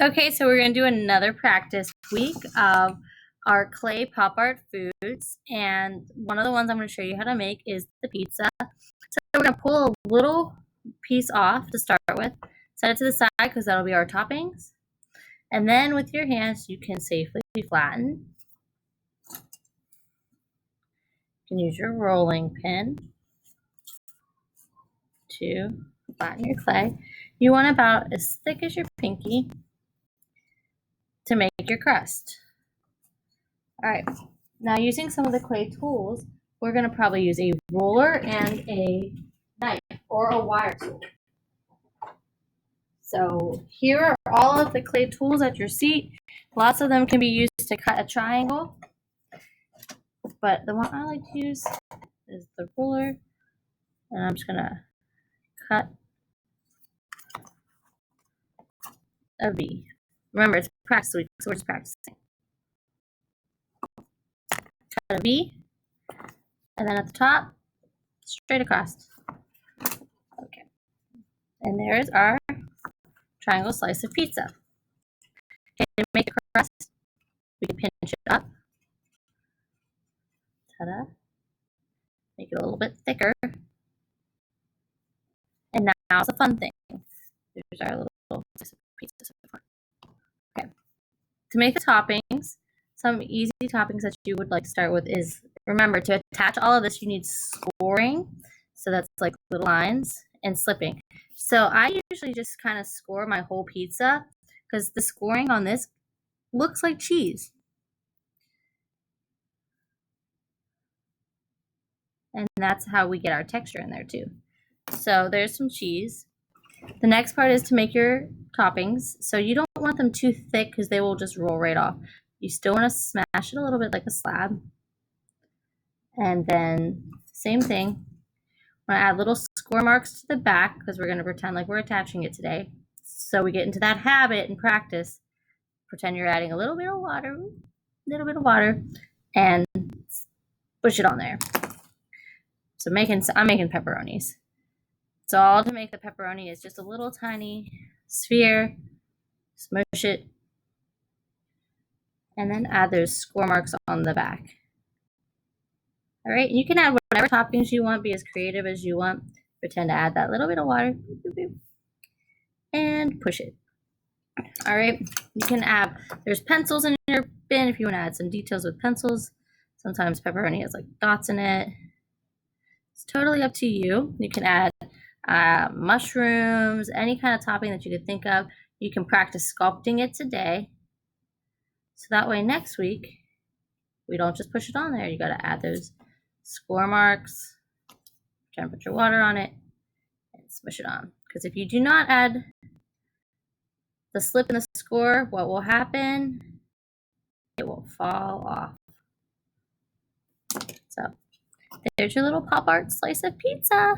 Okay, so we're going to do another practice week of our clay pop art foods, and one of the ones I'm going to show you how to make is the pizza. So we're going to pull a little piece off to start with, set it to the side because that'll be our toppings, and then with your hands you can safely flatten. You can use your rolling pin to flatten your clay. You want about as thick as your pinky to make your crust. All right, now using some of the clay tools, we're going to probably use a roller and a knife or a wire tool. So here are all of the clay tools at your seat. Lots of them can be used to cut a triangle, but the one I like to use is the ruler, and I'm just going to cut a V. Remember, it's practice week, so we're just practicing. Cut a V, and then at the top, straight across. Okay, and there's our triangle slice of pizza. Okay, to make a crust, we can pinch it up. Ta-da. Make it a little bit thicker. And now it's a fun thing. Here's our little piece of pizza. Okay. To make the toppings, some easy toppings that you would like to start with is, remember, to attach all of this, you need scoring. So that's like little lines and slipping. So I usually just kind of score my whole pizza because the scoring on this looks like cheese. And that's how we get our texture in there too. So there's some cheese. The next part is to make your toppings. So you don't want them too thick because they will just roll right off. You still want to smash it a little bit like a slab. And then same thing. I'm going to add little score marks to the back because we're going to pretend like we're attaching it today. So we get into that habit and practice. Pretend you're adding a little bit of water, and push it on there. So I'm making pepperonis. So all to make the pepperoni is just a little tiny sphere, smush it, and then add those score marks on the back. All right, you can add whatever toppings you want, be as creative as you want. Pretend to add that little bit of water, and push it. All right, you can add, there's pencils in your bin if you want to add some details with pencils. Sometimes pepperoni has like dots in it. It's totally up to you. You can add mushrooms, any kind of topping that you could think of. You can practice sculpting it today. So that way next week, we don't just push it on there. You got to add those score marks, temperature water on it, and smush it on. Because if you do not add the slip in the score, what will happen? It will fall off. So there's your little pop art slice of pizza.